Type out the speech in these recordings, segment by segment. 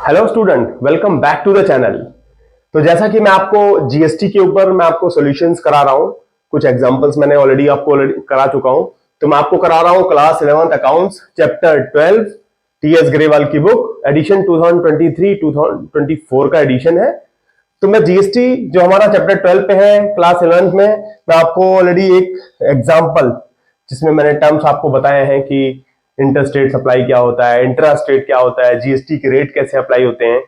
Hello student, welcome back to the channel. तो जैसा कि मैं आपको जीएसटी के ऊपर मैं आपको सॉल्यूशंस करा रहा हूं, कुछ एग्जांपल्स मैंने ऑलरेडी करा चुका हूं। तो मैं आपको करा रहा हूं class 11th accounts chapter 12 TS Grewal की बुक, एडिशन 2023-2024 का एडिशन है। तो मैं जीएसटी जो हमारा चैप्टर 12 पे है क्लास 11th में, मैं आपको ऑलरेडी एक एग्जाम्पल जिसमें मैंने टर्म्स आपको बताए हैं कि इंटर स्टेट सप्लाई क्या होता है, इंट्रा स्टेट क्या होता है, जीएसटी के रेट कैसे अप्लाई होते हैं।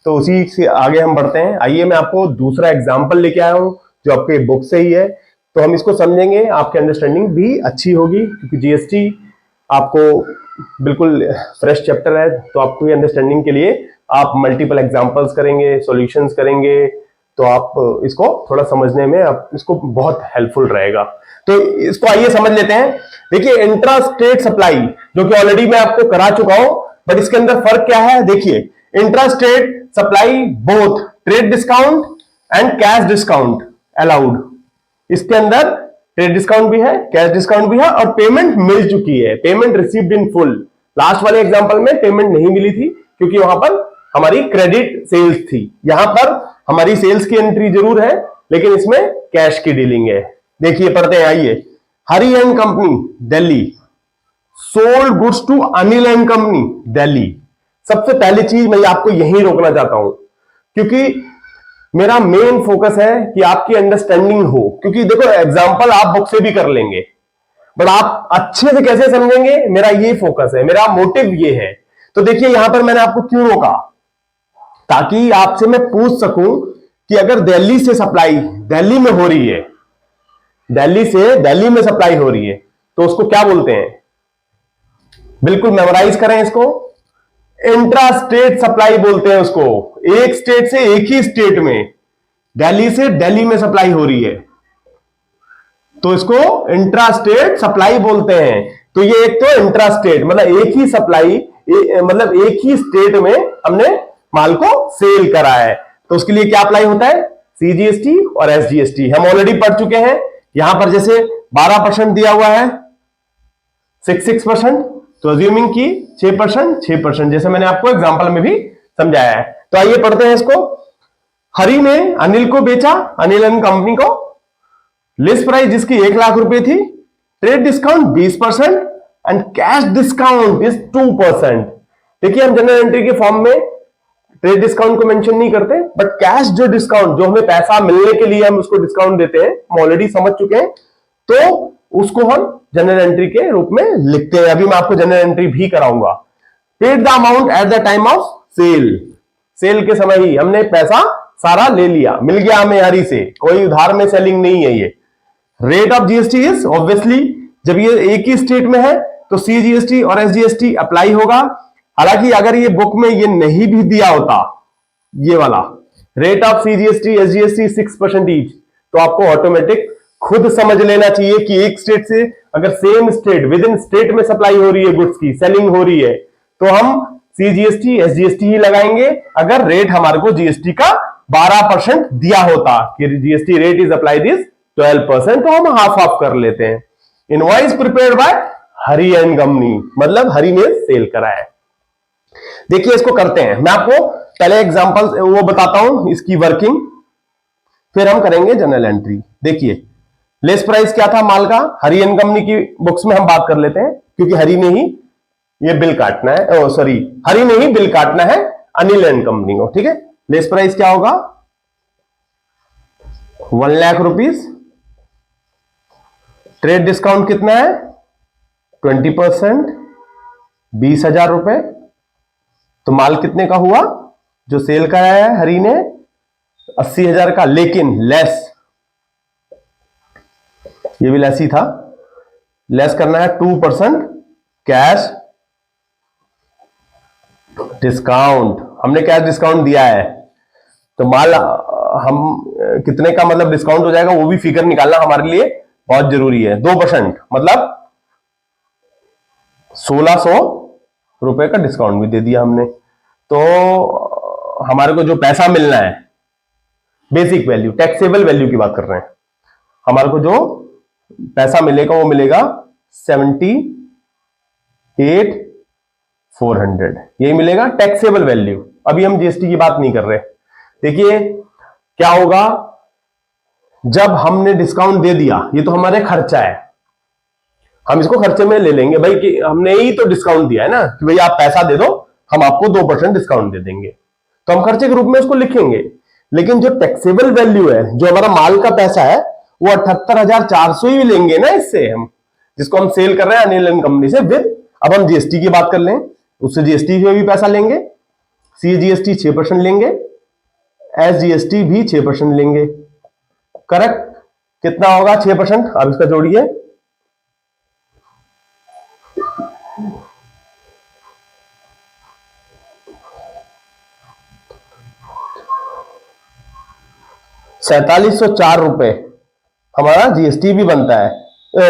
तो उसी से आगे हम बढ़ते हैं। आइए मैं आपको दूसरा एग्जाम्पल लेके आया हूं जो आपके बुक से ही है। तो हम इसको समझेंगे, आपकी अंडरस्टैंडिंग भी अच्छी होगी, क्योंकि जीएसटी आपको बिल्कुल फ्रेश चैप्टर है। तो आपको अंडरस्टैंडिंग के लिए आप मल्टीपल एग्जांपल्स करेंगे, सॉल्यूशंस करेंगे, तो आप इसको थोड़ा समझने में आप इसको बहुत हेल्पफुल रहेगा। तो इसको आइए समझ लेते हैं। देखिए, इंट्रा स्टेट सप्लाई जो कि ऑलरेडी मैं आपको करा चुका हूं, बट इसके अंदर फर्क क्या है देखिए। Intra state supply both trade discount and cash discount allowed. इसके अंदर ट्रेड डिस्काउंट भी है, कैश डिस्काउंट भी है, और पेमेंट मिल चुकी है, payment received in full. Last वाले एग्जांपल में पेमेंट नहीं मिली थी क्योंकि वहां पर हमारी क्रेडिट सेल्स थी। यहां पर हमारी सेल्स की एंट्री जरूर है, लेकिन इसमें कैश की डीलिंग है। देखिए पढ़ते हैं, आइए। Hari and company Delhi sold goods to Anil and company Delhi. सबसे पहली चीज मैं आपको यहीं रोकना चाहता हूं, क्योंकि मेरा मेन फोकस है कि आपकी अंडरस्टैंडिंग हो। क्योंकि देखो, एग्जांपल आप बुक से भी कर लेंगे, बट आप अच्छे से कैसे समझेंगे, मेरा ये फोकस है, मेरा मोटिव ये है। तो देखिए, यहां पर मैंने आपको क्यों रोका, ताकि आपसे मैं पूछ सकूं कि अगर दिल्ली से सप्लाई दिल्ली में हो रही है, दिल्ली से दिल्ली में सप्लाई हो रही है, तो उसको क्या बोलते हैं। बिल्कुल मेमोराइज करें इसको। इंट्रा स्टेट सप्लाई बोलते हैं उसको। एक स्टेट से एक ही स्टेट में, दिल्ली से दिल्ली में सप्लाई हो रही है, तो इसको इंट्रा स्टेट सप्लाई बोलते हैं। तो ये एक तो इंट्रा स्टेट मतलब एक ही सप्लाई, मतलब एक ही स्टेट में हमने माल को सेल करा है, तो उसके लिए क्या अप्लाई होता है, सीजीएसटी और एसजीएसटी। हम ऑलरेडी पढ़ चुके हैं। यहां पर जैसे 12% दिया हुआ है, 6%, तो अज्यूमिंग की 6%, जैसे मैंने आपको एग्जांपल में भी समझाया है। तो आइए पढ़ते हैं इसको। हरी ने अनिल को बेचा, अनिल एंड कंपनी को, लिस्ट प्राइस जिसकी 1 लाख रुपए थी, trade discount 20% and cash discount is 2%। देखिए, हम जनरल एंट्री के फॉर्म में ट्रेड डिस्काउंट को मेंशन नहीं करते, बट कैश जो डिस्काउंट, जो हमें पैसा मिलने के लिए हम उसको डिस्काउंट देते हैं, हम ऑलरेडी समझ चुके हैं, तो उसको हम जनरल एंट्री के रूप में लिखते हैं। अभी मैं आपको जनरल एंट्री भी कराऊंगा। Paid the amount at the time of sale, sale के समय ही हमने पैसा सारा ले लिया, मिल गया हमें हरी से, कोई उधार में सेलिंग नहीं है ये। Rate of GST is obviously, जब ये एक ही स्टेट में है तो सीजीएसटी और एसजीएसटी अप्लाई होगा। हालांकि अगर ये बुक में ये नहीं भी दिया होता, ये वाला rate of CGST SGST 6% each, तो आपको ऑटोमेटिक खुद समझ लेना चाहिए कि एक स्टेट से अगर same state with in state में सप्लाई हो रही है, गुड्स की सेलिंग हो रही है, तो हम सीजीएसटी एसजीएसटी ही लगाएंगे। अगर रेट हमारे को जीएसटी का 12% दिया होता कि GST rate is applied is 12%, तो हम हाफ हाफ कर लेते हैं। Invoice prepared by Hari and company, मतलब हरी ने सेल करा है। देखिए इसको करते हैं, मैं आपको पहले एग्जांपल वो बताता हूं इसकी वर्किंग, फिर हम करेंगे जनरल एंट्री। देखिए, लेस प्राइस क्या था माल का, हरी एंड कंपनी की बुक्स में हम बात कर लेते हैं, क्योंकि हरी ने ही ये बिल काटना है, सॉरी हरी ने ही बिल काटना है अनिल एंड कंपनी को, ठीक है। लेस प्राइस क्या होगा, 1 लाख रुपीस। ट्रेड डिस्काउंट कितना है, 20%, 20,000 रुपए। तो माल कितने का हुआ, जो सेल कराया है हरी ने 80,000 का, लेकिन लेस, ये भी लेस ही था, लेस करना है 2% कैश डिस्काउंट। हमने कैश डिस्काउंट दिया है, तो माल हम कितने का मतलब डिस्काउंट हो जाएगा, वो भी फिगर निकालना हमारे लिए बहुत जरूरी है। 2% मतलब 1,600 रुपए का डिस्काउंट भी दे दिया हमने। तो हमारे को जो पैसा मिलना है, बेसिक वैल्यू, टैक्सेबल वैल्यू की बात कर रहे हैं, हमारे को जो पैसा मिलेगा वो मिलेगा 78,400, यही मिलेगा टैक्सेबल वैल्यू। अभी हम जीएसटी की बात नहीं कर रहे। देखिए क्या होगा जब हमने डिस्काउंट दे दिया, ये तो हमारे खर्चा है, हम इसको खर्चे में ले लेंगे भाई कि हमने ही तो डिस्काउंट दिया है ना कि भाई आप पैसा दे दो, हम आपको 2% डिस्काउंट दे देंगे, तो हम खर्चे के रूप में उसको लिखेंगे। लेकिन जो टैक्सेबल वैल्यू है, जो हमारा माल का पैसा है, वो 78,400 ही लेंगे ना इससे, हम जिसको हम सेल कर रहे हैं अनिल एंड कंपनी से विद, अब हम जीएसटी की बात कर लें, उससे जीएसटी में भी पैसा लेंगे, सीजीएसटी 6% लेंगे, एसजीएसटी भी 6% लेंगे। करेक्ट? कितना होगा 6%? अब इसका जोड़िए, ₹4704 हमारा जीएसटी भी बनता है,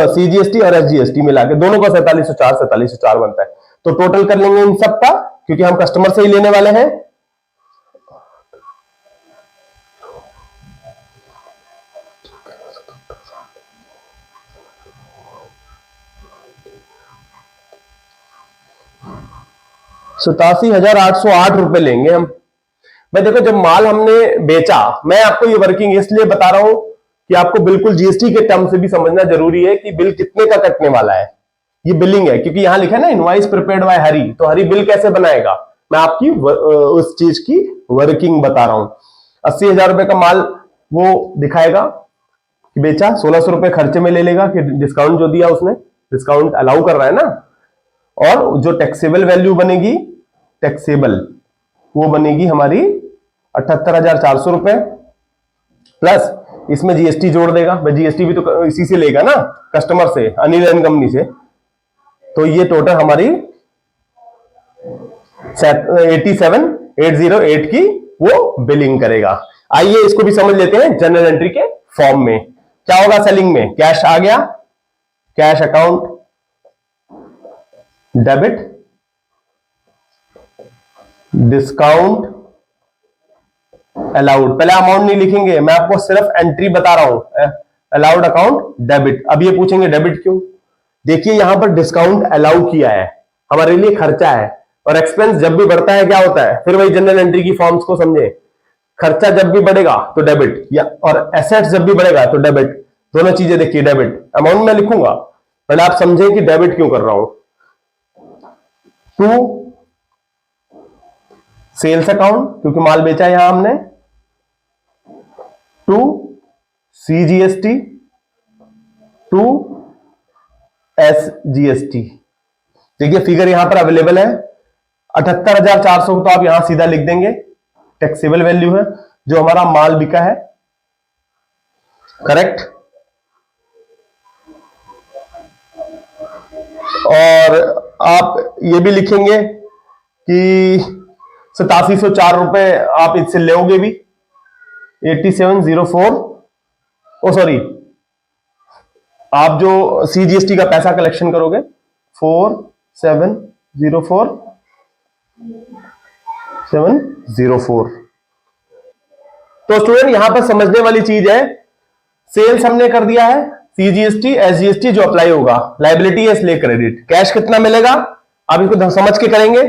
सीजीएसटी और एसजीएसटी मिला के दोनों का 4704 बनता है। तो टोटल कर लेंगे इन सब का, क्योंकि हम कस्टमर से ही लेने वाले हैं। ₹87,808 लेंगे हम। भाई देखो, जब माल हमने बेचा, मैं आपको ये वर्किंग इसलिए बता रहा हूं कि आपको बिल्कुल जीएसटी के टर्म से भी समझना जरूरी है कि बिल कितने का कटने वाला है। ये बिलिंग है, क्योंकि यहां लिखा है ना इनवॉइस प्रिपेयर्ड बाय हरी, तो हरी बिल कैसे बनाएगा, मैं आपकी उस चीज की वर्किंग बता रहा हूं। ₹80,000 का माल वो दिखाएगा कि बेचा, ₹1,600 खर्चे में ले लेगा कि डिस्काउंट जो दिया उसने, डिस्काउंट अलाउ कर रहा है ना, और जो टैक्सेबल वैल्यू बनेगी, टैक्सेबल वो बनेगी हमारी ₹78,400 प्लस इसमें जीएसटी जोड़ देगा। भाई जीएसटी भी तो इसी से लेगा ना, कस्टमर से, अनिल एंड कंपनी से, तो ये टोटल हमारी 87,808 की वो बिलिंग करेगा। आइए इसको भी समझ लेते हैं जनरल एंट्री के फॉर्म में। क्या होगा सेलिंग में? कैश आ गया, cash account debit, discount allowed. पहले अमाउंट नहीं लिखेंगे, मैं आपको सिर्फ एंट्री बता रहा हूं, अलाउड अकाउंट डेबिट। अब ये पूछेंगे डेबिट क्यों? देखिए यहां पर डिस्काउंट अलाउ किया है, हमारे लिए खर्चा है, और एक्सपेंस जब भी बढ़ता है क्या होता है, फिर वही जनरल एंट्री की फॉर्म्स को समझे, खर्चा जब भी बढ़ेगा तो डेबिट, या और एसेट्स जब भी बढ़ेगा तो डेबिट, दोनों चीजें देखिए डेबिट। अमाउंट में लिखूंगा, पहले आप समझें कि डेबिट क्यों कर रहा हूं। टू सेल्स अकाउंट, क्योंकि माल बेचा यहां हमने, टू सीजीएसटी, टू एसजीएसटी। देखिए फिगर यहां पर अवेलेबल है, 78,400 तो आप यहां सीधा लिख देंगे, टैक्सेबल वैल्यू है जो हमारा माल बिका है। करेक्ट? और आप ये भी लिखेंगे कि ₹8704 आप इससे लोगे भी, 8704, ओ सॉरी, आप जो सीजीएसटी का पैसा कलेक्शन करोगे 4704 तो स्टूडेंट यहां पर समझने वाली चीज है, सेल्स हमने कर दिया है, सीजीएसटी एसजीएसटी जो अप्लाई होगा, लायबिलिटी है इसलिए क्रेडिट। कैश कितना मिलेगा आप इसको समझ के करेंगे,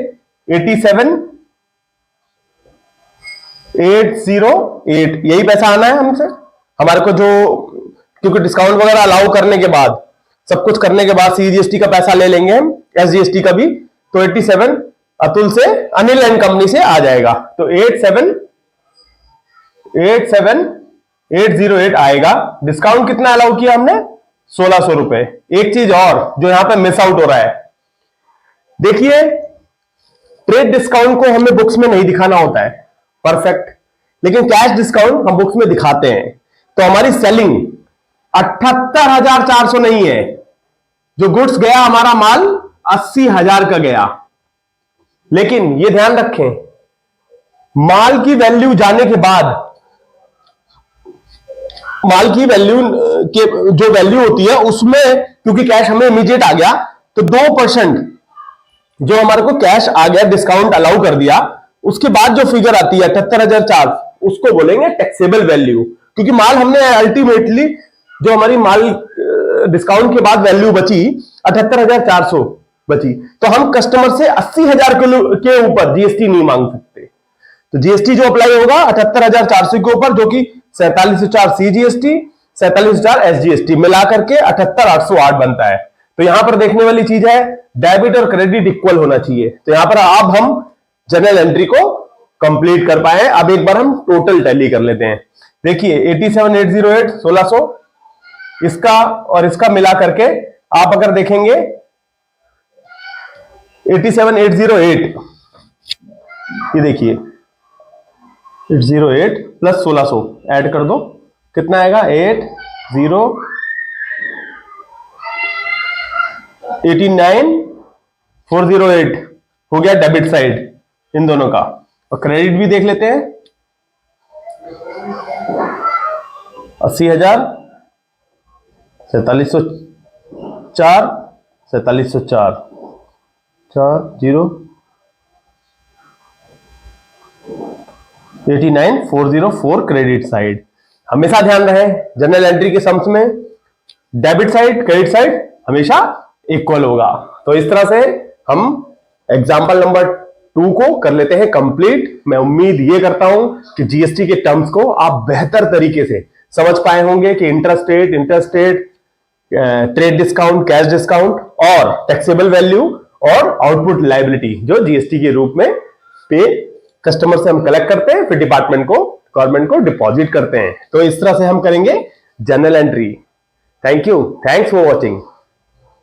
87,808 यही पैसा आना है हमसे, हमारे को जो, क्योंकि डिस्काउंट वगैरह अलाउ करने के बाद, सब कुछ करने के बाद सीजीएसटी का पैसा ले लेंगे हम, एसजीएसटी का भी, तो 87 अतुल से, अनिल एंड कंपनी से आ जाएगा, तो 87,808 आएगा। डिस्काउंट कितना अलाउ किया हमने? ₹1,600। एक चीज और जो यहां पे मिस आउट हो रहा है, देखिए ट्रेड डिस्काउंट को हमें बुक्स में नहीं दिखाना होता है, परफेक्ट, लेकिन कैश डिस्काउंट हम बुक्स में दिखाते हैं। तो हमारी सेलिंग 78,400 नहीं है, जो गुड्स गया हमारा माल 80,000 का गया। लेकिन ये ध्यान रखें, माल की वैल्यू जाने के बाद, माल की वैल्यू के जो वैल्यू होती है उसमें, क्योंकि कैश हमें इमीडिएट आ गया, तो 2% जो हमारे को कैश आ गया, डिस्काउंट अलाउ कर दिया, उसके बाद जो फिगर आती है 78,004, उसको बोलेंगे टैक्सेबल वैल्यू, क्योंकि माल हमने अल्टीमेटली, जो हमारी माल डिस्काउंट के बाद वैल्यू बची 78,400 बची, तो हम कस्टमर से 80,000 के ऊपर जीएसटी नहीं मांग सकते। तो जीएसटी जो अप्लाई होगा 78,400 के ऊपर, जो कि 4704 सीजीएसटी, 4704 एसजीएसटी मिला करके 78,808 बनता है। तो यहां पर देखने वाली चीज है डेबिट और क्रेडिट इक्वल होना चाहिए। तो यहां पर अब हम जनरल एंट्री को कंप्लीट कर पाए। अब एक बार हम टोटल टैली कर लेते हैं। देखिए 87,808 1600, इसका और इसका मिला करके आप अगर देखेंगे 87,808, ये देखिए 808 प्लस 1600 ऐड कर दो, कितना आएगा 89,408 हो गया डेबिट साइड इन दोनों का। और क्रेडिट भी देख लेते हैं 80,000 4704 4704 40 89,404 क्रेडिट साइड। हमेशा ध्यान रहे जनरल एंट्री के सम्स में डेबिट साइड क्रेडिट साइड हमेशा इक्वल होगा। तो इस तरह से हम एग्जांपल नंबर 2 को कर लेते हैं कंप्लीट। मैं उम्मीद ये करता हूं कि जीएसटी के टर्म्स को आप बेहतर तरीके से समझ पाए होंगे कि interstate, trade discount, cash discount और टैक्सेबल वैल्यू और आउटपुट लायबिलिटी जो जीएसटी के रूप में पे कस्टमर से हम कलेक्ट करते हैं, फिर डिपार्टमेंट को, गवर्नमेंट को डिपॉजिट करते हैं। तो इस तरह से हम करेंगे general entry. Thank you, thanks for watching.